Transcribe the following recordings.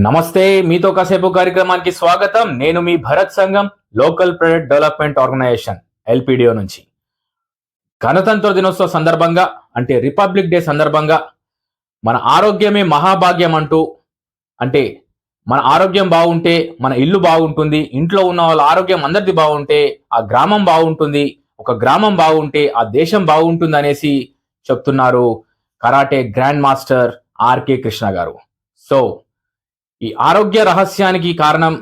నమస్తే, మీతో కాసేపు కార్యక్రమానికి స్వాగతం. నేను మీ Bharat Sangham, local product development organisation LPDO నుంచి. గణతంత్ర దినోత్సవ సందర్భంగా అంటే రిపబ్లిక్ డే సందర్భంగా మన ఆరోగ్యమే మహాభాగ్యం అంటూ, అంటే మన ఆరోగ్యం బాగుంటే మన ఇల్లు బాగుంటుంది, ఇంట్లో ఉన్న వాళ్ళ ఆరోగ్యం అందరిది బాగుంటే ఆ గ్రామం బాగుంటుంది, ఒక గ్రామం బాగుంటే ఆ దేశం బాగుంటుంది అనేసి చెప్తున్నారు karate grand master RK Krishna garu. So ఈ ఆరోగ్య రహస్యానికి కారణం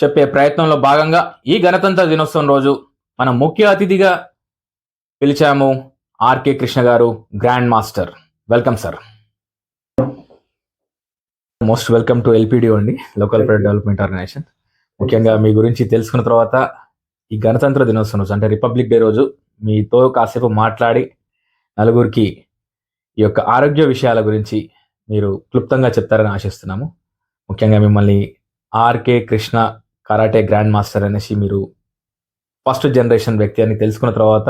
చెప్పే ప్రయత్నంలో భాగంగా ఈ గణతంత్ర దినోత్సవం రోజు మనం ముఖ్య అతిథిగా పిలిచాము ఆర్కే కృష్ణ గారు, grand master. Welcome sir. Most welcome to LPDO అండి, లోకల్ ప్రొడక్ట్ డెవలప్మెంట్ ఆర్గనైజేషన్. ముఖ్యంగా మీ గురించి తెలుసుకున్న తర్వాత ఈ గణతంత్ర దినోత్సవం రోజు అంటే రిపబ్లిక్ డే రోజు మీతో కాసేపు మాట్లాడి నలుగురికి ఈ యొక్క ఆరోగ్య విషయాల గురించి మీరు క్లుప్తంగా చెప్తారని ఆశిస్తున్నాము. ముఖ్యంగా మిమ్మల్ని RK Krishna karate grand master అనేసి మీరు ఫస్ట్ జనరేషన్ వ్యక్తి అని తెలుసుకున్న తర్వాత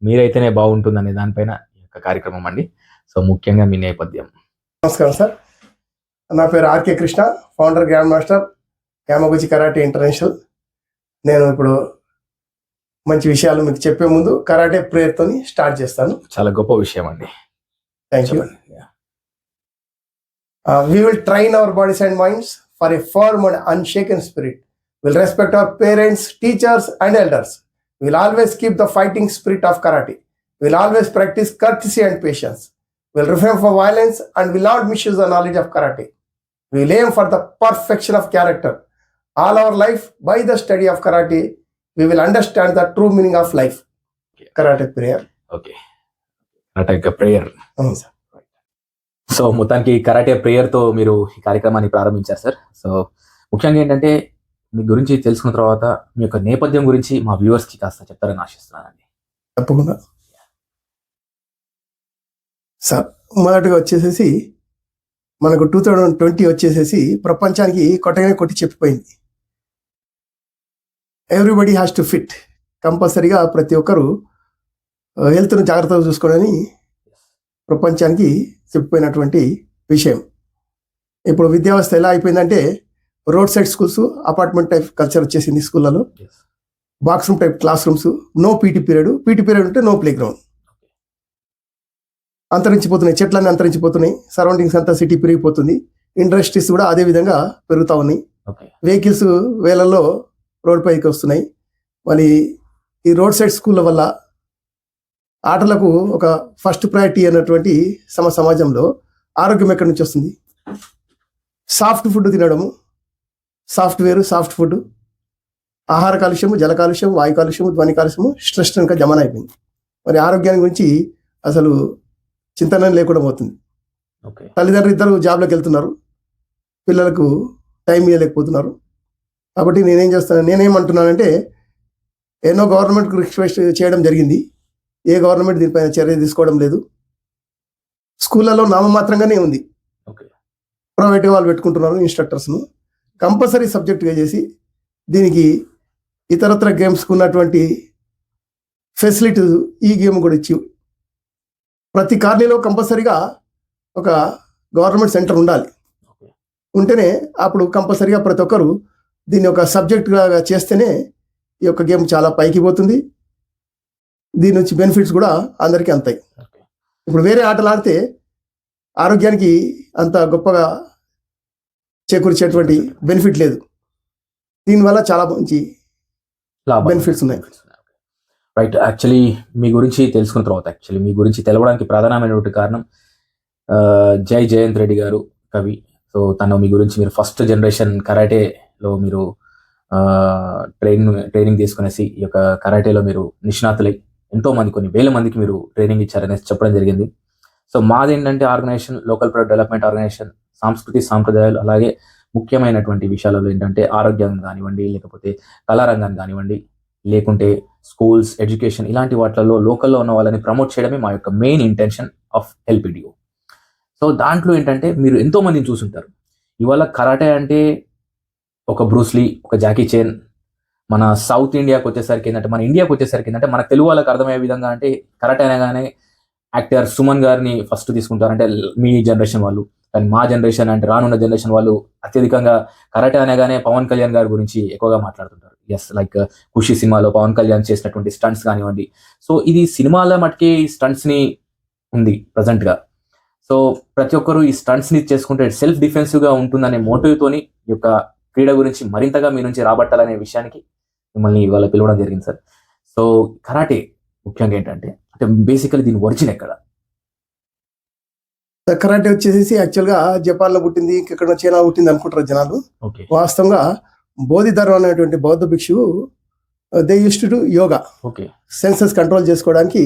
మీరైతేనే బాగుంటుందనే దానిపైన ఈ యొక్క కార్యక్రమం అండి. సో ముఖ్యంగా మీ నేపథ్యం. నమస్కారం సార్, నా పేరు RK Krishna, founder grand master Yamaguchi karate international. నేను ఇప్పుడు మంచి విషయాలు మీకు చెప్పే ముందు కరాటే ప్రేయర్తో స్టార్ట్ చేస్తాను. చాలా గొప్ప విషయం అండి. Thank you. We will train our bodies and minds for a firm and unshaken spirit. We'll respect our parents, teachers, and elders. We'll always keep the fighting spirit of karate. We'll always practice courtesy and patience. We'll refrain from violence and will not misuse the knowledge of karate. We'll aim for the perfection of character. All our life, by the study of karate, we will understand the true meaning of life. Karate prayer. Okay, karate prayer. అవును sir. So మొత్తానికి karate ప్రేయర్తో మీరు ఈ కార్యక్రమాన్ని ప్రారంభించారు sir. So ముఖ్యంగా ఏంటంటే మీ గురించి తెలుసుకున్న తర్వాత మీ యొక్క నేపథ్యం గురించి మా వ్యూవర్స్కి కాస్త చెప్తారని ఆశిస్తున్నానండి. తప్పకుండా సార్. మొదటిగా వచ్చేసేసి మనకు 2020 వచ్చేసేసి ప్రపంచానికి కొట్టగానే కొట్టి చెప్పిపోయింది. Everybody has to fit. కంపల్సరీగా ప్రతి ఒక్కరు హెల్త్ను జాగ్రత్తగా చూసుకోవాలని ప్రపంచానికి చెప్పిపోయినటువంటి విషయం. ఇప్పుడు విద్యా వ్యవస్థ ఎలా అయిపోయిందంటే roadside schools, apartment type culture వచ్చేసింది. స్కూళ్ళలో box room type classrooms, no PT period ఉంటే నో ప్లే గ్రౌండ్. అంతరించిపోతున్నాయి, చెట్లన్నీ అంతరించిపోతున్నాయి, సరౌండింగ్స్ అంతా సిటీ పెరిగిపోతుంది, ఇండస్ట్రీస్ కూడా అదే విధంగా పెరుగుతూ ఉన్నాయి, వెహికల్స్ వేలల్లో రోడ్ పైకి వస్తున్నాయి. మళ్ళీ ఈ రోడ్ సైడ్ స్కూళ్ళ వల్ల ఆటలకు ఒక ఫస్ట్ ప్రయారిటీ అన్నటువంటి సమాజంలో ఆరోగ్యం ఎక్కడి నుంచి వస్తుంది? సాఫ్ట్ ఫుడ్ తినడము, సాఫ్ట్ ఫుడ్, ఆహార కాలుష్యము, జల కాలుష్యం, వాయు కాలుష్యము, ధ్వని కాలుష్యము, స్ట్రెస్ కనుక జమన అయిపోయింది. మరి ఆరోగ్యాన్ని గురించి అసలు చింతన లేకుండా పోతుంది. తల్లిదండ్రులు ఇద్దరు జాబ్లోకి వెళ్తున్నారు, పిల్లలకు టైం ఇవ్వలేకపోతున్నారు. కాబట్టి నేనేమంటున్నానంటే ఎన్నో గవర్నమెంట్కి రిక్వెస్ట్ చేయడం జరిగింది, ఏ గవర్నమెంట్ దీనిపైన చర్య తీసుకోవడం లేదు. స్కూళ్ళలో నామమాత్రంగానే ఉంది, ప్రైవేట్ వాళ్ళు పెట్టుకుంటున్నారు ఇన్స్ట్రక్టర్స్ను. కంపల్సరీ సబ్జెక్ట్గా చేసి దీనికి ఇతరత్ర గేమ్స్కి ఉన్నటువంటి ఫెసిలిటీస్ ఈ గేమ్ కూడా ఇచ్చి ప్రతి కాలనీలో కంపల్సరీగా ఒక గవర్నమెంట్ సెంటర్ ఉండాలి. ఉంటేనే అప్పుడు కంపల్సరీగా ప్రతి ఒక్కరు దీన్ని ఒక సబ్జెక్ట్గా చేస్తేనే ఈ యొక్క గేమ్ చాలా పైకి పోతుంది. దీని నుంచి బెనిఫిట్స్ కూడా అందరికీ అంతాయి. ఇప్పుడు వేరే ఆటలు ఆడితే ఆరోగ్యానికి అంత గొప్పగా చేకూర్చేటువంటి బెనిఫిట్ లేదు. దీనివల్ల చాలా మంచి బెనిఫిట్స్ ఉన్నాయి. రైట్. యాక్చువల్లీ మీ గురించి తెలుసుకున్న తర్వాత మీ గురించి తెలవడానికి ప్రధానమైనటువంటి కారణం జై జయంత్ రెడ్డి గారు కవి. సో తను మీ గురించి మీరు ఫస్ట్ జనరేషన్ కరాటేలో మీరు ట్రైనింగ్ తీసుకునేసి ఈ యొక్క కరాటేలో మీరు నిష్ణాతులై ఎంతో మంది, కొన్ని వేల మందికి మీరు ట్రైనింగ్ ఇచ్చారనేసి చెప్పడం జరిగింది. సో మాది ఏంటంటే organisation, local product development organisation, సాంస్కృతిక సాంప్రదాయాలు అలాగే ముఖ్యమైనటువంటి విషయాలలో ఏంటంటే ఆరోగ్యం కానివ్వండి, లేకపోతే కళారంగాన్ని కానివ్వండి, లేకుంటే స్కూల్స్, ఎడ్యుకేషన్, ఇలాంటి వాటిల్లో లోకల్లో ఉన్న వాళ్ళని ప్రమోట్ చేయడమే మా యొక్క main intention of LPDO. So దాంట్లో ఏంటంటే మీరు ఎంతో మందిని చూసుంటారు. ఇవాళ కరాటే అంటే ఒక బ్రూస్లీ, ఒక జాకీ చేన్, మన సౌత్ ఇండియాకి వచ్చేసరికి ఏంటంటే, మన ఇండియాకి వచ్చేసరికి ఏంటంటే మన తెలుగు వాళ్ళకి అర్థమయ్యే విధంగా అంటే కరాటే అనగానే యాక్టర్ సుమన్ గారిని ఫస్ట్ తీసుకుంటారు, అంటే మీ జనరేషన్ వాళ్ళు. కానీ మా జనరేషన్ అంటే రానున్న జనరేషన్ వాళ్ళు అత్యధికంగా కరాటే అనగానే పవన్ కళ్యాణ్ గారి గురించి ఎక్కువగా మాట్లాడుతుంటారు. ఎస్, లైక్ ఖుషి సినిమాలో పవన్ కళ్యాణ్ చేసినటువంటి స్టంట్స్ కానివ్వండి. సో ఇది సినిమాల మటుకే ఈ స్టంట్స్ ని ఉంది ప్రజెంట్ గా. సో ప్రతి ఒక్కరు ఈ స్టంట్స్ ని చేసుకుంటే సెల్ఫ్ డిఫెన్సివ్ గా ఉంటుందనే మోటివ్ తోని ఈ యొక్క క్రీడ గురించి మరింతగా మీ నుంచి రాబట్టాలనే విషయానికి మిమ్మల్ని ఇవాళ పిలవడం జరిగింది సార్. సో కరాటే ముఖ్యంగా ఏంటంటే అంటే బేసికలీ దీని ఒరిజిన్ ఎక్కడ? కరాటే వచ్చేసి యాక్చువల్గా జపాన్ లో పుట్టింది, ఇక్కడ చైనా పుట్టింది అనుకుంటారు జనాలు. ఓకే వాస్తవంగా బోధిధర్మ అనేటువంటి బౌద్ధ భిక్షువు they used to yoga. Okay senses control చేసుకోవడానికి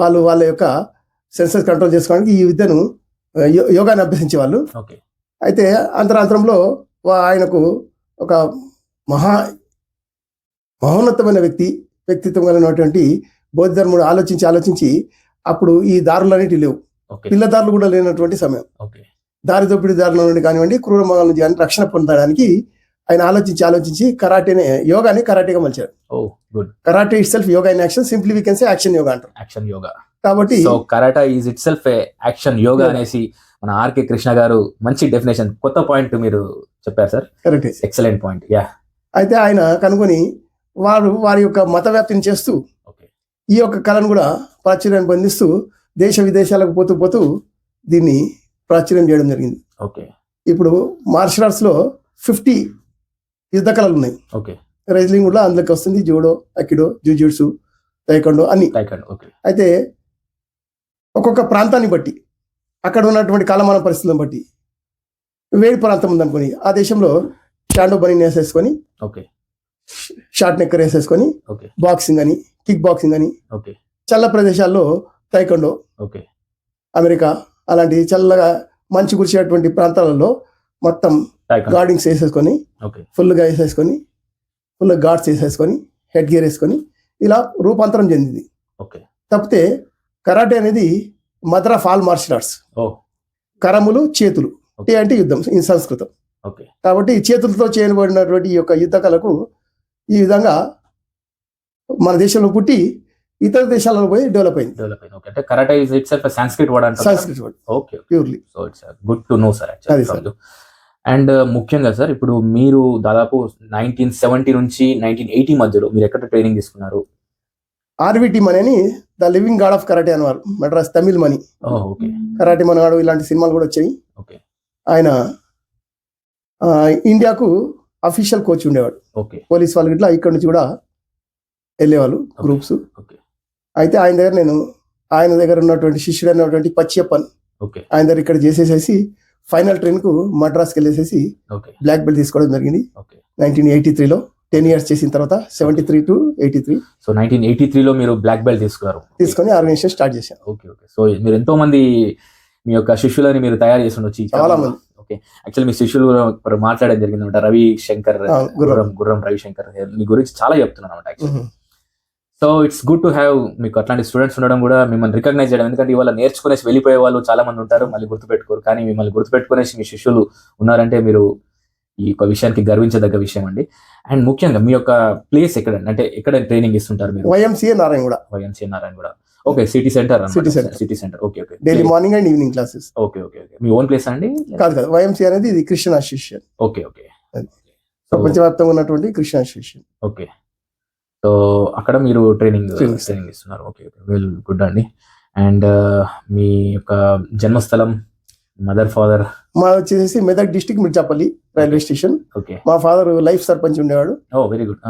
వాళ్ళ యొక్క సెన్సెస్ కంట్రోల్ చేసుకోవడానికి ఈ విద్యను యోగాని అభ్యసించేవాళ్ళు. ఓకే అయితే అంతరాంతరంలో ఆయనకు ఒక మహోన్నతమైన వ్యక్తిత్వం కలిగినటువంటి బౌద్ధధర్ముడు ఆలోచించి అప్పుడు ఈ దారులన్నిటి లేవు, ఓకే పిల్లదారులు కూడా లేనటువంటి సమయం. ఓకే దారి దోపిడీ దారుల నుండి కానివ్వండి, క్రూర మృగాల నుంచి కానీ రక్షణ పొందడానికి ఆయన ఆలోచించి యోగాని కరాటేగా మలిచారు. Oh good. Karate itself yoga in action, simply we can say action yoga అంటారు. యాక్షన్ యోగా. కాబట్టి so karate is itself action yoga అనేసి మన ఆర్కే కృష్ణ గారు మంచి డెఫినేషన్, కొత్త పాయింట్ మీరు చెప్పారు sir. Correct, excellent point. Yeah. అయితే ఆయన కనుగొని వారి యొక్క మత వ్యాప్తిని చేస్తూ ఓకే ఈ యొక్క కళను కూడా ప్రాచుర్యాన్ని పొందిస్తూ దేశ విదేశాలకు పోతూ దీన్ని ప్రాచుర్యం చేయడం జరిగింది. ఓకే ఇప్పుడు మార్షల్ ఆర్ట్స్ లో 50 యుద్ధ కళలు ఉన్నాయి. ఓకే రెజ్లింగ్ కూడా అందులోకి వస్తుంది, జూడో, అకిడో, జుజుట్సు, టైకండో అన్ని. ఓకే అయితే ఒక్కొక్క ప్రాంతాన్ని బట్టి, అక్కడ ఉన్నటువంటి కాలమాన పరిస్థితులను బట్టి, వేడి ప్రాంతం ఉందనుకొని ఆ దేశంలో షాండో బనీన్ వేసేసుకొని, ఓకే షార్ట్ నెక్కర్ వేసేసుకొని ఓకే బాక్సింగ్ అని, కిక్ బాక్సింగ్ అని, ఓకే చల్ల ప్రదేశాల్లో టైకండో, ఓకే అమెరికా అలాంటి చల్లగా మంచు కురిసేటువంటి ప్రాంతాలలో మొత్తం గార్డింగ్స్ వేసేసుకొని, ఓకే ఫుల్గా వేసేసుకొని, ఫుల్ గార్డ్స్ వేసేసుకొని, హెడ్ గేర్ వేసుకొని ఇలా రూపాంతరం చెందింది. ఓకే తప్పితే కరాటే అనేది mother of all martial arts. ఓ కరములు, చేతులు, టే అంటే యుద్ధం ఇన్ సంస్కృతం. ఓకే కాబట్టి ఈ చేతులతో చేయబడినటువంటి ఈ యొక్క యుద్ధ కళకు ఈ విధంగా మన దేశంలో పుట్టి ఇతర దేశాలలో పోయి డెవలప్ అయింది. ఓకే అంటే karate is it self Sanskrit word అంటారు. సంస్కృతి word okay purely. So it's good to know sir అది యాక్చువల్లీ. అండ్ ముఖ్యంగా సార్ ఇప్పుడు మీరు దాదాపు 1970 నుంచి 1980 మధ్యలో మీరు ఎక్కడ ట్రైనింగ్ తీసుకున్నారు? R V Mani the living god of karate అనేవారు, మెడ్రాస్ తమిళ్ మనీ. ఓకే కరాటే మనగాడు ఇలాంటి సినిమాలు కూడా వచ్చాయి. ఓకే ఆయన ఇండియాకు అఫీషియల్ కోచ్ ఉండేవాడు. ఓకే పోలీస్ వాళ్ళు ఇట్లా ఇక్కడ నుంచి కూడా వెళ్ళేవాళ్ళు గ్రూప్స్. ఓకే అయితే ఆయన దగ్గర ఉన్నటువంటి శిష్యుడు అయినటువంటి పచ్చియప్పన్ ఓకే ఆయన దగ్గర ఇక్కడ చేసేసేసి ఫైనల్ ట్రైన్ కు మద్రాస్కి వెళ్ళేసేసి ఓకే బ్లాక్ బెల్ట్ తీసుకోవడం జరిగింది. ఓకే 1983లో 10 years చేసిన తర్వాత 73 to 83 సో 1983లో మీరు బ్లాక్ బెల్ట్ తీసుకొని ఆర్గనైజేషన్ స్టార్ట్ చేశాను. ఓకే ఓకే సో మీరు ఎంతో మంది మీ యొక్క శిష్యులని మీరు తయారు చేసి ఉండొచ్చు. చాలా మంది. ఓకే యాక్చువల్లీ మీ శిష్యులు మాట్లాడడం జరిగింది అనమాట, రవిశంకర్, గుర్రం రవిశంకర్ మీ గురించి చాలా చెప్తున్నాను అనమాట actually. So it's good to have మీకు అట్లాంటి స్టూడెంట్స్ ఉండడం, కూడా మిమ్మల్ని రికగ్నైజ్ చేయడం. ఎందుకంటే ఇవాళ నేర్చుకునేసి వెళ్ళిపోయే వాళ్ళు చాలా మంది ఉంటారు, మళ్ళీ గుర్తుపెట్టుకోరు. కానీ మిమ్మల్ని గుర్తుపెట్టుకునేసి మీ శిష్యులు ఉన్నారంటే మీరు ఈ యొక్క విషయానికి గర్వించదగ్గ విషయం అండి. అండ్ ముఖ్యంగా మీ యొక్క ప్లేస్ ఎక్కడండి, అంటే ఎక్కడ ట్రైనింగ్ ఇస్తుంటారు మీరు? YMCA Narayanguda. Okay city centre. Okay okay daily morning and evening classes. Okay okay okay మీ ఓన్ ప్లేస్ అండి? కాదు YMCA అనేది ఇది క్రిస్టియన్ అసోసియేషన్. ఓకే ఓకే ప్రపంచవ్యాప్తంగా ఉన్నటువంటి క్రిస్టియన్ అసోసియేషన్. ఓకే సో అక్కడ మీరు ట్రైనింగ్ ఇస్తున్నారు. ఓకే ఓకే వెల్ గుడ్ అండి. అండ్ మీ యొక్క జన్మస్థలం, మదర్ ఫాదర్? మా వచ్చేసి Medak district Mirchapalli railway station. Okay మా ఫాదర్ లైఫ్ సర్పంచ్ ఉండేవాడు. Oh very good.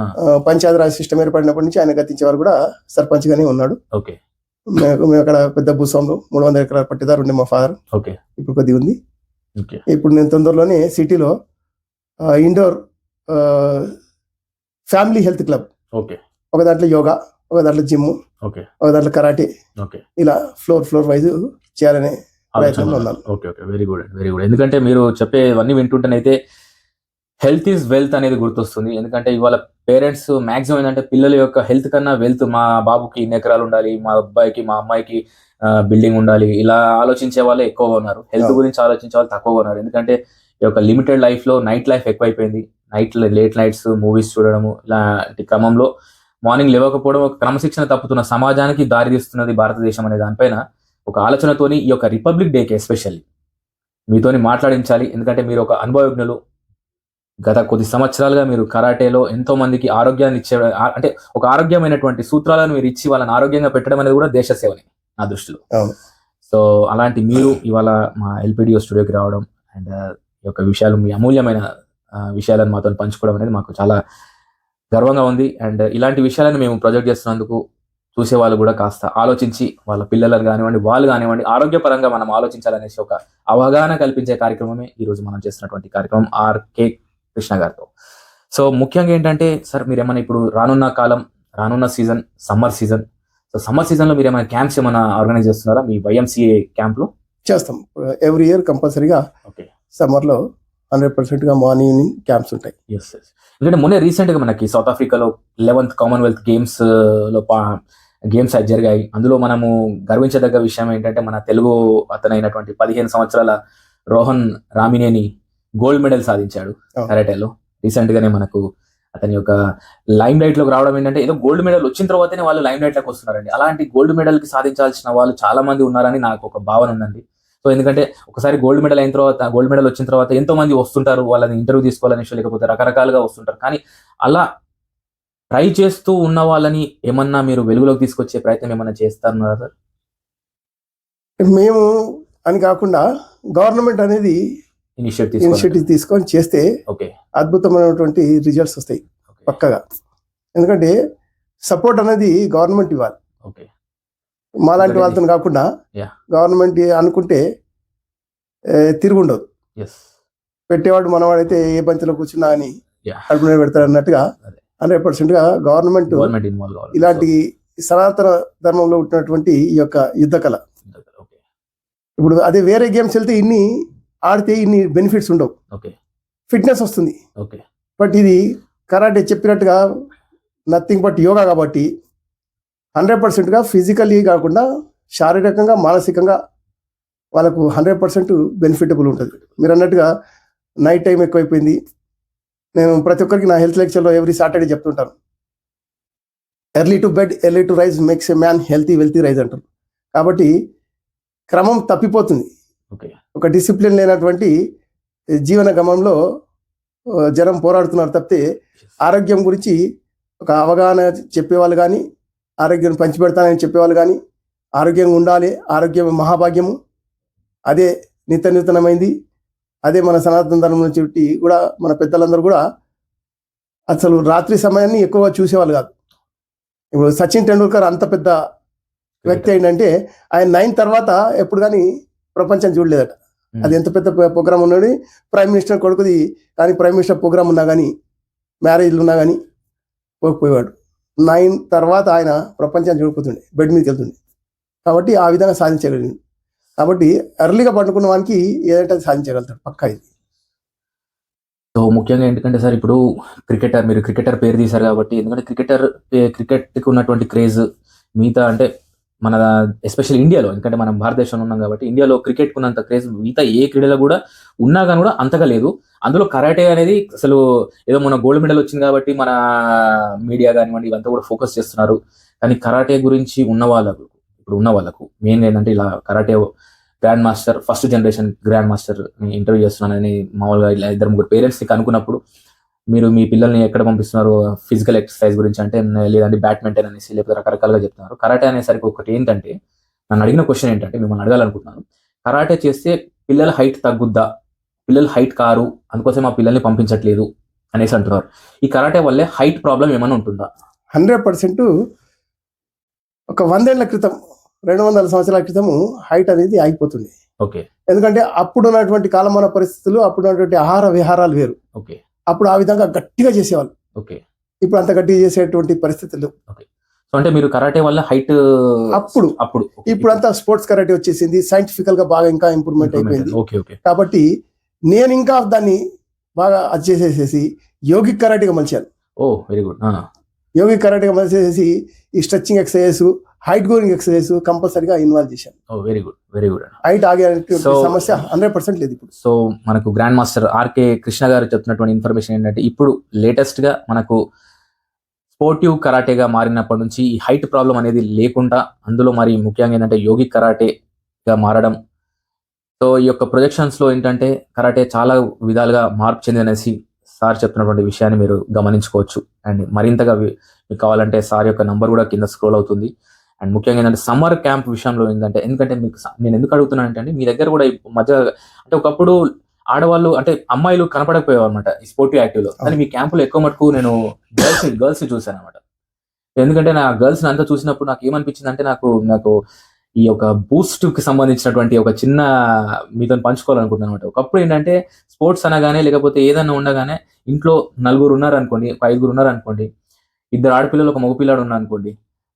Panchayati raj system ఏర్పడినప్పటి నుంచి ఆయన గతించేవారు కూడా సర్పంచ్ గానే ఉన్నాడు. ఓకే మేము అక్కడ పెద్ద భూస్వాములు 300 ఎకరాల పట్టిదారు ఉండే మా ఫాదర్. ఓకే ఇప్పుడు కొద్దిగా ఉంది. ఓకే ఇప్పుడు నేను తొందరలోనే సిటీలో indoor family health club, okay ఒక దాంట్లో యోగా, ఒక దాంట్లో జిమ్, ఓకే ఒక దాంట్లో కరాటే, ఓకే ఇలా ఫ్లోర్ వైజ్ చేయాలనే ప్రయత్నంలో ఉన్నాను. Okay okay very good very good. ఎందుకంటే మీరు చెప్పేవన్నీ వింటుంటేనైతే హెల్త్ ఈజ్ వెల్త్ అనేది గుర్తొస్తుంది. ఎందుకంటే ఇవాళ పేరెంట్స్ మాక్సిమం ఏంటంటే పిల్లల యొక్క హెల్త్ కన్నా వెల్త్, మా బాబుకి ఇన్ని ఎకరాలు ఉండాలి, మా అబ్బాయికి మా అమ్మాయికి బిల్డింగ్ ఉండాలి, ఇలా ఆలోచించే వాళ్ళే ఎక్కువగా ఉన్నారు. హెల్త్ గురించి ఆలోచించే వాళ్ళు తక్కువగా ఉన్నారు. ఎందుకంటే ఈ యొక్క లిమిటెడ్ లైఫ్ లో నైట్ లైఫ్ ఎక్కువైపోయింది. లేట్ నైట్స్ మూవీస్ చూడడము, ఇలాంటి క్రమంలో మార్నింగ్ లేవకపోవడం, ఒక క్రమశిక్షణ తప్పుతున్న సమాజానికి దారి తీస్తున్నది భారతదేశం అనే దానిపైన ఒక ఆలోచనతోని ఈ యొక్క రిపబ్లిక్ డేకి ఎస్పెషల్లీ మీతోని మాట్లాడించాలి. ఎందుకంటే మీరు ఒక అనుభవజ్ఞులు. గత కొద్ది సంవత్సరాలుగా మీరు కరాటేలో ఎంతో మందికి ఆరోగ్యాన్ని ఇచ్చే అంటే ఒక ఆరోగ్యమైనటువంటి సూత్రాలను మీరు ఇచ్చి వాళ్ళని ఆరోగ్యంగా పెట్టడం అనేది కూడా దేశ సేవనే నా దృష్టిలో. అవును. సో అలాంటి మీరు ఇవాళ మా ఎల్పిడిఓ స్టూడియోకి రావడం అండ్ ఈ యొక్క విషయాలు, మీ అమూల్యమైన విషయాలను మాతో పంచుకోవడం అనేది మాకు చాలా గర్వంగా ఉంది. అండ్ ఇలాంటి విషయాలను మేము ప్రొజెక్ట్ చేస్తున్నందుకు చూసే వాళ్ళు కూడా కాస్త ఆలోచించి వాళ్ళ పిల్లలను కానివ్వండి, వాళ్ళు కానివ్వండి, ఆరోగ్యపరంగా మనం ఆలోచించాలనేసి ఒక అవగాహన కల్పించే కార్యక్రమమే ఈరోజు మనం చేస్తున్నటువంటి కార్యక్రమం ఆర్కే కృష్ణ గారితో. సో ముఖ్యంగా ఏంటంటే సార్, మీరేమైనా ఇప్పుడు రానున్న season summer season, so summer season లో మీరు ఏమైనా క్యాంప్స్ ఏమైనా ఆర్గనైజ్ చేస్తున్నారా మీ వైఎంసీఏ క్యాంప్ లో? చేస్తాం. ఎవ్రీ ఇయర్ కంపల్సరీగా ఓకే. సమ్మర్లో 100% మార్నింగ్ ఈవినింగ్ క్యాంప్స్ ఉంటాయి. ఎస్. ఎందుకంటే మొన్న రీసెంట్ గా మనకి సౌత్ ఆఫ్రికాలో 11th కామన్వెల్త్ గేమ్స్ లో గేమ్స్ జరిగాయి. అందులో మనము గర్వించదగ్గ విషయం ఏంటంటే మన తెలుగు అతనైనటువంటి 15 సంవత్సరాల రోహన్ రామినేని గోల్డ్ మెడల్ సాధించాడు కరాటేలో. రీసెంట్ గానే మనకు అతని యొక్క లైమ్ లైట్ లోకి రావడం ఏంటంటే ఏదో గోల్డ్ మెడల్ వచ్చిన తర్వాతనే వాళ్ళు లైమ్ లైట్ లోకి వస్తున్నారండి. అలాంటి గోల్డ్ మెడల్ కి సాధించాల్సిన వాళ్ళు చాలా మంది ఉన్నారని నాకు ఒక భావన ఉందండి. సో ఎందుకంటే ఒకసారి గోల్డ్ మెడల్ వచ్చిన తర్వాత ఎంతో మంది వస్తుంటారు, వాళ్ళని ఇంటర్వ్యూ తీసుకోవాలని, లేకపోతే రకరకాలుగా వస్తుంటారు. కానీ అలా ట్రై చేస్తూ ఉన్న వాళ్ళని ఏమన్నా మీరు వెలుగులోకి తీసుకొచ్చే ప్రయత్నం ఏమన్నా చేస్తారన్నారా సార్? మేము అని కాకుండా గవర్నమెంట్ అనేది ఇనిషియేటివ్ తీసుకొని చేస్తే అద్భుతమైనటువంటి రిజల్ట్స్ వస్తాయి పక్కగా. ఎందుకంటే సపోర్ట్ అనేది గవర్నమెంట్ ఇవ్వాలి. మాలాంటి వాళ్ళతో కాకుండా గవర్నమెంట్ అనుకుంటే తిరుగుండదు. పెట్టేవాడు మనవాడైతే ఏ పంచలో కూర్చున్నా అని అడుగునే పెడతారు అన్నట్టుగా 100% గవర్నమెంట్ ఇలాంటి సనాతన ధర్మంలో ఉంటున్నటువంటి ఈ యొక్క యుద్ధ కళ. ఇప్పుడు అదే వేరే గేమ్స్ వెళ్తే ఇన్ని ఆడితే ఇన్ని బెనిఫిట్స్ ఉండవు, ఫిట్నెస్ వస్తుంది. బట్ ఇది కరాటే చెప్పినట్టుగా నథింగ్ బట్ యోగా కాబట్టి 100% ఫిజికల్లీ కాకుండా శారీరకంగా మానసికంగా వాళ్ళకు 100% బెనిఫిటబుల్ ఉంటుంది. మీరు అన్నట్టుగా నైట్ టైం ఎక్కువైపోయింది. నేను ప్రతి ఒక్కరికి నా హెల్త్ లెక్చర్లో ఎవ్రీ సాటర్డే చెప్తుంటాను, early to bed early to rise makes a man healthy wealthy rise అంటారు. కాబట్టి క్రమం తప్పిపోతుంది. ఒక డిసిప్లిన్ లేనటువంటి జీవన గమనంలో జనం పోరాడుతున్నారు తప్పితే ఆరోగ్యం గురించి ఒక అవగాహన చెప్పేవాళ్ళు కానీ, ఆరోగ్యం పంచిపెడతానని చెప్పేవాళ్ళు కానీ, ఆరోగ్యంగా ఉండాలి, ఆరోగ్యం మహాభాగ్యము, అదే నిత్యనూతనమైంది, అదే మన సనాతన ధర్మం నుంచి కూడా మన పెద్దలందరూ కూడా అసలు రాత్రి సమయాన్ని ఎక్కువగా చూసేవాళ్ళు కాదు. ఇప్పుడు సచిన్ టెండూల్కర్ అంత పెద్ద వ్యక్తి ఏంటంటే ఆయన 9 తర్వాత ఎప్పుడు కానీ ప్రపంచం చూడలేదట. అది ఎంత పెద్ద ప్రోగ్రామ్ ఉన్నది, ప్రైమ్ మినిస్టర్ కొడుకుది కానీ ప్రైమ్ మినిస్టర్ ప్రోగ్రామ్ ఉన్నా కానీ, మ్యారేజ్లు ఉన్నా కానీ పోకపోయేవాడు. 9 తర్వాత ఆయన ప్రపంచాన్ని చూడిపోతుండే, బెడ్ మీదకి వెళ్తుండే. కాబట్టి ఆ విధంగా సాధించగలిగింది. కాబట్టి ఎర్లీగా పండుకున్న వానికి ఏదంటే సాధించగలుగుతాడు పక్కా. ఇది సో ముఖ్యంగా ఎందుకంటే సార్, ఇప్పుడు మీరు క్రికెటర్ పేరు తీశారు కాబట్టి, ఎందుకంటే క్రికెట్కి ఉన్నటువంటి క్రేజ్ మిగతా అంటే మన ఎస్పెషల్లీ ఇండియాలో, ఎందుకంటే మనం భారతదేశంలో ఉన్నాం కాబట్టి ఇండియాలో క్రికెట్ ఉన్నంత క్రేజ్ మిగతా ఏ క్రీడలో కూడా ఉన్నా కానీ కూడా అంతగా లేదు. అందులో కరాటే అనేది అసలు ఏదో మన గోల్డ్ మెడల్ వచ్చింది కాబట్టి మన మీడియా కానివ్వండి ఇవంతా కూడా ఫోకస్ చేస్తున్నారు. కానీ కరాటే గురించి ఉన్న వాళ్ళకు మెయిన్ ఏంటంటే ఇలా karate grand master, first generation grand master interview చేస్తున్నానని మామూలుగా ఇలా 2-3 పేరెంట్స్ని కనుక్కున్నప్పుడు, మీరు మీ పిల్లల్ని ఎక్కడ పంపిస్తున్నారు ఫిజికల్ ఎక్సర్సైజ్ గురించి అంటే, లేదంటే బ్యాడ్మింటన్ అనేసి, లేకపోతే రకరకాలుగా చెప్తున్నారు. కరాటే అనేసరికి ఒకటి ఏంటంటే, నన్ను అడిగిన క్వశ్చన్ ఏంటంటే, మిమ్మల్ని అడగాలనుకుంటున్నాను, కరాటే చేస్తే పిల్లల హైట్ తగ్గుద్దా, పిల్లలు హైట్ కారు అందుకోసం మా పిల్లల్ని పంపించట్లేదు అనేసి అంటున్నారు. ఈ కరాటే వల్లే హైట్ ప్రాబ్లం ఏమైనా ఉంటుందా? 100% ఒక 100 ఏళ్ల క్రితం, 200 సంవత్సరాల క్రితము హైట్ అనేది ఆగిపోతుంది. ఎందుకంటే అప్పుడు ఉన్నటువంటి కాలమాన పరిస్థితులు, అప్పుడు ఉన్నటువంటి ఆహార విహారాలు వేరు. అప్పుడు ఆ విధంగా గట్టిగా చేసేవాళ్ళు. ఇప్పుడు అంత గట్టిగా చేసేటువంటి పరిస్థితులు. అంటే మీరు కరాటే వల్ల హైట్ అప్పుడు ఇప్పుడు అంతా స్పోర్ట్స్ కరాటే వచ్చేసింది, సైంటిఫికల్ గా బాగా ఇంకా ఇంప్రూవ్మెంట్ అయిపోయింది. కాబట్టి నేను ఇంకా దాన్ని బాగా అది చేసేసేసి యోగిక్ కరాటేగా మలిచాను. Very good. యోగిక్ కరాటేగా మలిచేసి ఈ stretching exercise, height going exercise కంపల్సరీగా ఇన్వాల్వ్ చేశాను. Very good, very good. Height ఆగే సమస్య 100% లేదు ఇప్పుడు. సో మనకు గ్రాండ్ మాస్టర్ ఆర్కే కృష్ణ గారు చెప్తున్నటువంటి ఇన్ఫర్మేషన్ ఏంటంటే, ఇప్పుడు లేటెస్ట్ గా మనకు స్పోర్టివ్ కరాటేగా మారినప్పటి నుంచి ఈ హైట్ ప్రాబ్లం అనేది లేకుండా, అందులో మరి ముఖ్యంగా ఏంటంటే యోగిక్ కరాటేగా మారడం సో ఈ యొక్క ప్రొజెక్షన్స్ లో ఏంటంటే కరాటే చాలా విధాలుగా మార్పు చెందిననేసి సార్ చెప్తున్నటువంటి విషయాన్ని మీరు గమనించుకోవచ్చు. అండ్ మరింతగా మీకు కావాలంటే సార్ యొక్క నంబర్ కూడా కింద స్క్రోల్ అవుతుంది. అండ్ ముఖ్యంగా ఏంటంటే సమ్మర్ క్యాంప్ విషయంలో ఏంటంటే, ఎందుకంటే మీకు నేను ఎందుకు అడుగుతున్నాను అంటే, మీ దగ్గర కూడా ఈ మధ్య అంటే ఒకప్పుడు ఆడవాళ్ళు అంటే అమ్మాయిలు కనపడకపోయేవారు అనమాట ఈ స్పోర్టివ్ యాక్టివ్ లో. కానీ మీ క్యాంపులో ఎక్కువ మటుకు నేను గర్ల్స్ చూసాను అనమాట. ఎందుకంటే నా గర్ల్స్ అంతా చూసినప్పుడు నాకు ఏమనిపించింది అంటే, నాకు ఈ యొక్క బూస్ట్ కి సంబంధించినటువంటి ఒక చిన్న మీతో పంచుకోవాలనుకుంటున్నాను అనమాట. ఒకప్పుడు ఏంటంటే స్పోర్ట్స్ అనగానే లేకపోతే ఏదైనా ఉండగానే ఇంట్లో 4 ఉన్నారనుకోండి, 5 ఉన్నారనుకోండి, 2 ఆడపిల్లలు ఒక మగపిల్లాడు ఉన్నారు అనుకోండి.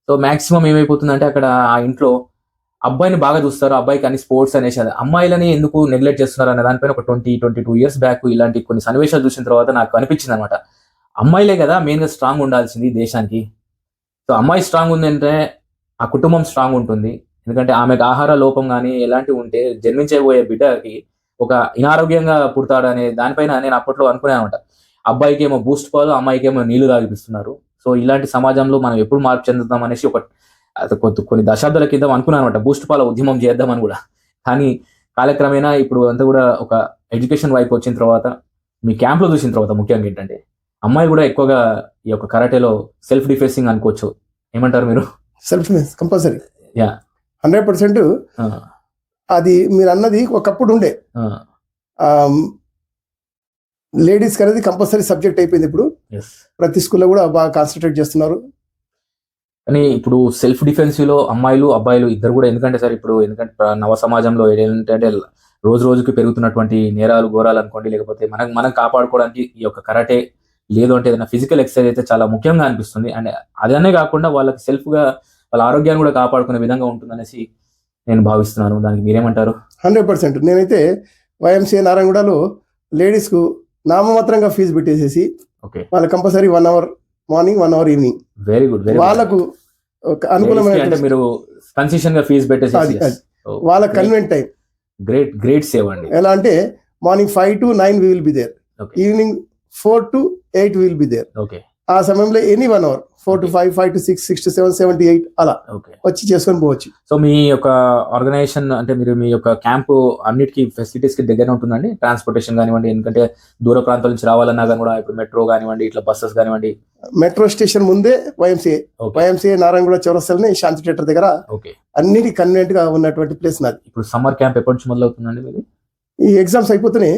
సో మాక్సిమం ఏమైపోతుందంటే అక్కడ ఆ ఇంట్లో అబ్బాయిని బాగా చూస్తారు, అబ్బాయికి అన్ని స్పోర్ట్స్ అనేసి. అది అమ్మాయిలని ఎందుకు నెగ్లెక్ట్ చేస్తున్నారు అనే దానిపైన ఒక 22 ఇయర్స్ బ్యాక్ ఇలాంటి కొన్ని సన్నివేశాలు చూసిన తర్వాత నాకు అనిపించింది అనమాట, అమ్మాయిలే కదా మెయిన్ గా స్ట్రాంగ్ ఉండాల్సింది దేశానికి. సో అమ్మాయి స్ట్రాంగ్ ఉందంటే ఆ కుటుంబం స్ట్రాంగ్ ఉంటుంది. ఎందుకంటే ఆమెకు ఆహార లోపం కానీ ఎలాంటివి ఉంటే జన్మించబోయే బిడ్డకి ఒక అనారోగ్యంగా పుడతాడు అనే దానిపైన నేను అప్పట్లో అనుకున్నాను అనమాట. అబ్బాయికి ఏమో బూస్ట్ పాలు, అమ్మాయికి ఏమో నీళ్లు తాగిపిస్తున్నారు. సో ఇలాంటి సమాజంలో మనం ఎప్పుడు మార్పు చెందుతాం అనేసి కొన్ని దశాబ్దాల కింద అనుకున్నాను అనమాట, బూస్ట్ పాల ఉద్యమం చేద్దామని కూడా. కానీ కాలక్రమేణా ఇప్పుడు అంతా కూడా ఒక ఎడ్యుకేషన్ వైపు వచ్చిన తర్వాత, మీ క్యాంప్లో చూసిన తర్వాత ముఖ్యంగా ఏంటంటే అమ్మాయిలు కూడా ఎక్కువగా ఈ యొక్క కరాటేలో సెల్ఫ్ డిఫెన్సింగ్ అనుకోవచ్చు. ఏమంటారు మీరు? Self defence compulsory. యా 100%. అది మీరు అన్నది ఒకప్పుడు ఉండే లేడీస్ అనేది కంపల్సరీ సబ్జెక్ట్ అయిపోయింది. ఇప్పుడు ప్రతి స్కూల్లో కూడా బాగా కాన్సన్ట్రేట్ చేస్తున్నారు. కానీ ఇప్పుడు సెల్ఫ్ డిఫెన్సివ్ లో అమ్మాయిలు అబ్బాయిలు ఇద్దరు కూడా, ఎందుకంటే సార్ ఇప్పుడు ఎందుకంటే నవ సమాజంలో ఏంటంటే రోజు రోజుకి పెరుగుతున్నటువంటి నేరాలు ఘోరాలు అనుకోండి, లేకపోతే మనం కాపాడుకోవడానికి ఈ యొక్క కరాటే లేదు అంటే ఏదైనా ఫిజికల్ ఎక్సర్సైజ్ అయితే చాలా ముఖ్యంగా అనిపిస్తుంది. అండ్ అదనే కాకుండా వాళ్ళకి సెల్ఫ్ గా వాళ్ళ ఆరోగ్యాన్ని కూడా కాపాడుకునే విధంగా ఉంటుందనేసి నేను భావిస్తున్నాను. దానికి మీరేమంటారు? 100%. నేనైతే వైఎంసీఏ నారాయణగూడలో లేడీస్ కు నామమాత్రంగా ఫీజు పెట్టేసేసి వాళ్ళకి compulsory 1 hour morning 1 hour evening, very good, వాళ్ళకు అనుకూలమైన అంటే మీరు కన్సెషన్ గా ఫీజు పెట్టేసి వాళ్ళ కన్వెంట్ టైం గ్రేట్ సేవ్ అండి. ఎలా అంటే morning 5 to 9 we will be there, evening 4 to 8 we will be there. ఆ సమయంలో any 1 hour 4 to 5, 5 to 6, 6 to 7, 7 to 8 అలా వచ్చి చేసుకొని పోవచ్చు. సో మీ యొక్క ఆర్గనైజేషన్ అంటే మీరు మీ యొక్క క్యాంపు అన్నిటికీ ఫెసిలిటీస్ కి దగ్గర ఉంటుందండి? ట్రాన్స్పోర్టేషన్ కానివ్వండి, ఎందుకంటే దూర ప్రాంతాల నుంచి రావాలన్నా కానీ కూడా ఇప్పుడు మెట్రో కానివ్వండి, ఇట్లా బస్సెస్ కానివ్వండి. మెట్రో స్టేషన్ ముందే వైఎంసీఏ నారాయణగూడ చౌరస్తాలోనే శాంతి థియేటర్ దగ్గర అన్నిటి కన్వీనియంట్ గా ఉన్నటువంటి ప్లేస్ నాది. ఇప్పుడు సమ్మర్ క్యాంప్ ఎప్పటి నుంచి మొదలవుతుందండి మీది? ఈ ఎగ్జామ్స్ అయిపోతున్నాయి,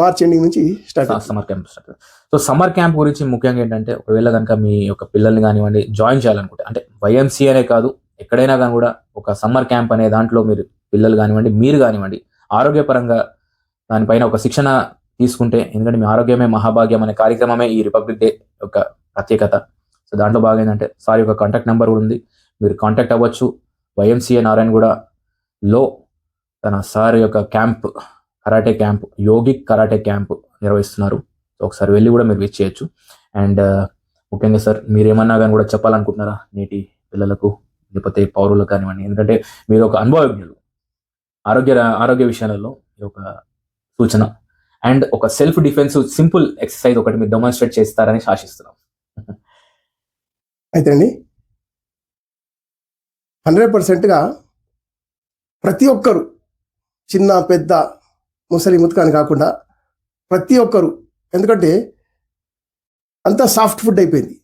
మార్చ్ ఎండింగ్ నుంచి start summer camp start. So summer camp గురించి ముఖ్యంగా ఏంటంటే, ఒకవేళ కనుక మీ యొక్క పిల్లల్ని కానివ్వండి జాయిన్ చేయాలనుకుంటే, అంటే వైఎంసీ అనే కాదు ఎక్కడైనా కానీ కూడా ఒక సమ్మర్ క్యాంప్ అనే దాంట్లో మీరు పిల్లలు కానివ్వండి మీరు కానివ్వండి ఆరోగ్యపరంగా దానిపైన ఒక శిక్షణ తీసుకుంటే, ఎందుకంటే మీ ఆరోగ్యమే మహాభాగ్యం అనే కార్యక్రమమే ఈ రిపబ్లిక్ డే యొక్క ప్రత్యేకత. సో దాంట్లో బాగా ఏంటంటే సార్ యొక్క కాంటాక్ట్ నెంబర్ కూడా ఉంది, మీరు కాంటాక్ట్ అవ్వచ్చు. వైఎంసీఏ నారాయణగూడలో తన సార్ యొక్క camp, karate camp, yogic karate camp నిర్వహిస్తున్నారు. సో ఒకసారి వెళ్ళి కూడా మీరు విచ్ చేయొచ్చు. అండ్ ముఖ్యంగా సార్ మీరేమన్నా కానీ కూడా చెప్పాలనుకుంటున్నారా నేటి పిల్లలకు లేకపోతే పౌరులకు కానివ్వండి? ఎందుకంటే మీరు ఒక అనుభవజ్ఞులు ఆరోగ్య విషయాలలో ఒక సూచన అండ్ ఒక సెల్ఫ్ డిఫెన్స్ సింపుల్ ఎక్సర్సైజ్ ఒకటి మీరు డెమాన్స్ట్రేట్ చేస్తారని ఆశిస్తున్నాం. అయితే అండి 100%గా ప్రతి ఒక్కరు, చిన్న పెద్ద ముసలి ముతకాని కాకుండా ప్రతి ఒక్కరు, ఎందుకంటే అంతా సాఫ్ట్ ఫుడ్ అయిపోయింది,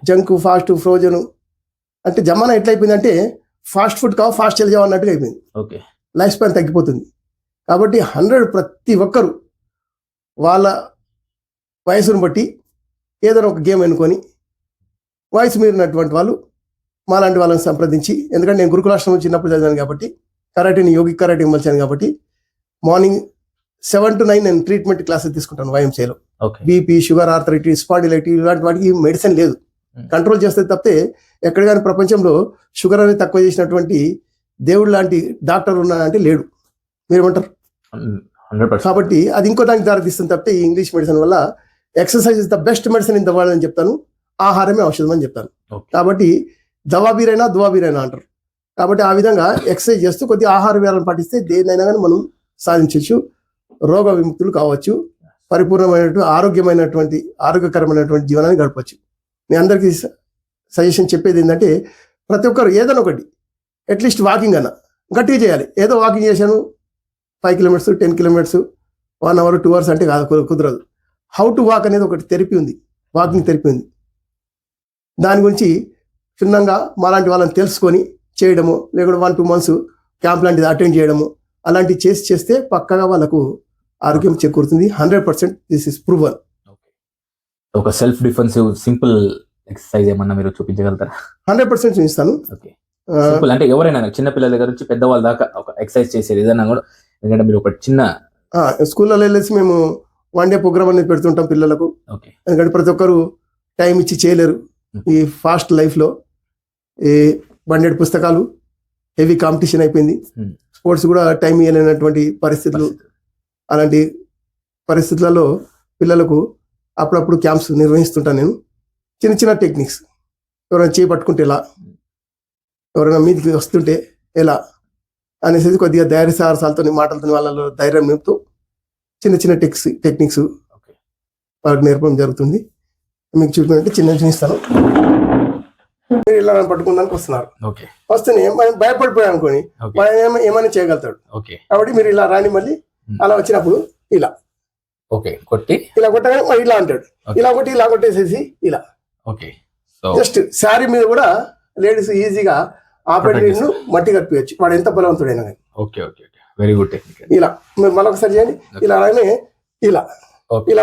జంక్, ఫాస్ట్, ఫ్రోజన్. అంటే జమానా ఎట్లయిపోయింది అంటే ఫాస్ట్ ఫుడ్ కావు ఫాస్ట్ వెళ్ళావు అన్నట్టుగా అయిపోయింది. లైఫ్ స్పాన్ తగ్గిపోతుంది. కాబట్టి ప్రతి ఒక్కరు వాళ్ళ వయసును బట్టి ఏదైనా ఒక గేమ్ ఎన్నుకొని, వయసు మీరినటువంటి వాళ్ళు మాలాంటి వాళ్ళని సంప్రదించి, ఎందుకంటే నేను గురుకులాశ్రమం చిన్నప్పుడు చదివాను కాబట్టి కరాటేని యోగిక్ కరాటే మలిచాను కాబట్టి మార్నింగ్ 7 to 9 నేను ట్రీట్మెంట్ క్లాసెస్ తీసుకుంటాను వైఎంసీలో. బీపీ, షుగర్, ఆర్థరైటిస్, స్పాండిలైటిస్ ఇలాంటి వాటికి మెడిసిన్ లేదు, కంట్రోల్ చేస్తే తప్పితే ఎక్కడ కానీ ప్రపంచంలో షుగర్ అనేది తక్కువ చేసినటువంటి దేవుడు లాంటి డాక్టర్ ఉన్నాడంటే లేడు. మీరేమంటారు? కాబట్టి అది ఇంకో దానికి దారితీస్తుంది తప్పితే ఈ ఇంగ్లీష్ మెడిసిన్ వల్ల exercise is the best medicine in the world అని చెప్తాను, ఆహారమే ఔషధం అని చెప్తాను. కాబట్టి దవాబీరైనా దువాబీరైనా అంటారు. కాబట్టి ఆ విధంగా ఎక్సర్సైజ్ చేస్తూ కొద్దిగా ఆహార విహారాలను పాటిస్తే దేన్నైనా కానీ మనం సాధించవచ్చు, రోగ విముక్తులు కావచ్చు, పరిపూర్ణమైనటువంటి ఆరోగ్యకరమైనటువంటి జీవనాన్ని గడపచ్చు. నేను అందరికీ సజెషన్ చెప్పేది ఏంటంటే ప్రతి ఒక్కరు ఏదైనా ఒకటి అట్లీస్ట్ వాకింగ్ అన్న గట్టిగా చేయాలి. ఏదో వాకింగ్ చేశాను 5 కిలోమీటర్స్ 10 కిలోమీటర్స్ 1 అవర్ 2 అవర్స్ అంటే కాదు, కుదరదు. హౌ టు వాక్ అనేది ఒకటి థెరపీ ఉంది, వాకింగ్ థెరపీ ఉంది. దాని గురించి క్షుణ్ణంగా మాలాంటి వాళ్ళని తెలుసుకొని చేయడము, లేకుంటే 1-2 మంత్స్ క్యాంప్ లాంటిది అటెండ్ చేయడము, అలాంటివి చేస్తే పక్కగా వాళ్ళకు ఆరోగ్యం చేకూరుతుంది. 100% దిస్ ఇస్ ప్రూవన్. ఒక సెల్ఫ్ డిఫెన్సివ్ సింపుల్ ఎక్సర్సైజ్ ఏమన్నా మీరు చూపించగలుగుతారా? 100% చూపిస్తాను. ఓకే, సింపుల్ అంటే ఎవరైనా చిన్న పిల్లల దగ్గర నుంచి పెద్దవాళ్ళ దాకా ఒక ఎక్సర్సైజ్ చేసేది ఏదన్నా కూడా. ఎందుకంటే మీరు ఒక చిన్న స్కూల్లో వెళ్ళేసి మేము 1 డే ప్రోగ్రామ్ అనేది పెడుతుంటాం పిల్లలకు. ఓకే, ఎందుకంటే ప్రతి ఒక్కరు టైం ఇచ్చి చేయలేరు ఈ ఫాస్ట్ లైఫ్లో. ఈ 100 పుస్తకాలు, హెవీ కాంపిటీషన్ అయిపోయింది. స్పోర్ట్స్ కూడా టైం ఇవ్వలేనటువంటి పరిస్థితులు. అలాంటి పరిస్థితులలో పిల్లలకు అప్పుడప్పుడు క్యాంప్స్ నిర్వహిస్తుంటాను నేను. చిన్న చిన్న టెక్నిక్స్, ఎవరైనా చేపట్టుకుంటే ఎలా, ఎవరైనా మీదికి వస్తుంటే ఎలా అనేసి కొద్దిగా ధైర్య సాహసాలతో మాటలతో వాళ్ళలో ధైర్యం నింపుతూ చిన్న చిన్న టెక్నిక్స్ వాళ్ళకి నేర్పడం జరుగుతుంది. మీకు చూపించాలంటే చిన్న చూపిస్తాను. మీరు ఇలా పట్టుకోవడానికి వస్తున్నారు, వస్తే మనం భయపడిపోయాం అనుకోని మనం ఏమైనా చేయగలుగుతాడు. కాబట్టి మీరు ఇలా రాని, మళ్ళీ అలా వచ్చినప్పుడు ఇలా కొట్టి ఇలా కొట్టగానే మరి ఇలా అంటాడు, ఇలా కొట్టేసేసి ఇలా. జస్ట్ శారీ మీద కూడా లేడీస్ ఈజీగా ఆపరేట్ మట్టి కప్పియచ్చు, వాడు ఎంత బలవంతుడైనా కానీ. Very good technique. ఇలా మీరు మరొకసారి చేయండి. ఇలా అలానే ఇలా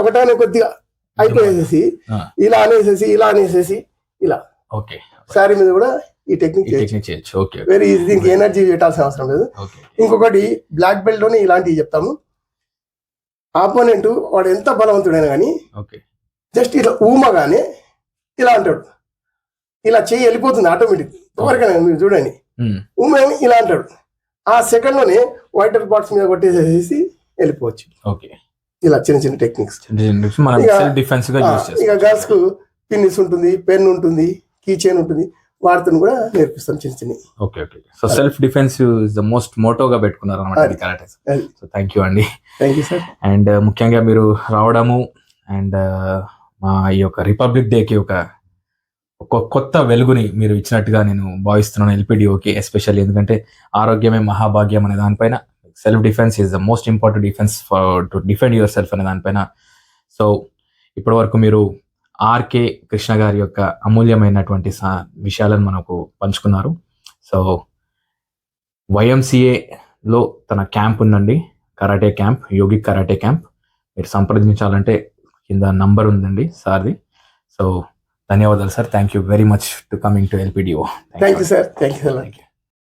కొట్టగానే కొద్దిగా అయిపోయేసేసి ఇలా అనేసేసి ఇలా. శారీ మీద కూడా ఈ టెక్నిక్ చేయొచ్చు. Very easy. దీనికి ఎనర్జీ పెట్టాల్సిన అవసరం లేదు. ఇంకొకటి బ్లాక్ బెల్ట్ లోనే ఇలాంటివి చెప్తాము. ఆపోనెంట్ వాడు ఎంత బలవంతుడైనా కానీ జస్ట్ ఇట్లా ఊమగానే ఇలా అంటాడు, ఇలా చెయ్యి వెళ్ళిపోతుంది ఆటోమేటిక్. ఎవరికైనా మీరు చూడండి, ఊమని ఇలా అంటాడు. ఆ సెకండ్ లోనే వైటల్ పార్ట్స్ మీద కొట్టేసేసి వెళ్ళిపోవచ్చు. ఇలా చిన్న చిన్న టెక్నిక్స్. ఇక గర్ల్స్ కు పిన్నిస్ ఉంటుంది, పెన్ ఉంటుంది, కీ చైన్ ఉంటుంది, వాటిని కూడా నేర్పిస్తాం చిన్న చిన్న. So self defence is the most మోటోగా పెట్టుకున్నారు అన్నమాట కరాటే. సో థ్యాంక్ యూ అండి. సార్. అండ్ ముఖ్యంగా మీరు రావడము అండ్ మా ఈ యొక్క రిపబ్లిక్ డేకి ఒక కొత్త వెలుగుని మీరు ఇచ్చినట్టుగా నేను భావిస్తున్నాను ఎల్పిడిఓకి ఎస్పెషల్లీ. ఎందుకంటే ఆరోగ్యమే మహాభాగ్యం అనే దానిపైన self defence is the most important defence for to defend your self అనే దానిపైన. సో ఇప్పటి వరకు మీరు ఆర్కే కృష్ణ గారి యొక్క అమూల్యమైనటువంటి విషయాలను మనకు పంచుకున్నారు. సో YMCAలో తన క్యాంప్ ఉందండి, karate camp, yogic karate camp. మీరు సంప్రదించాలంటే కింద నంబర్ ఉందండి సార్ది. సో ధన్యవాదాలు sir. Thank you very much to coming to LPDO. Thank you sir. Thank you.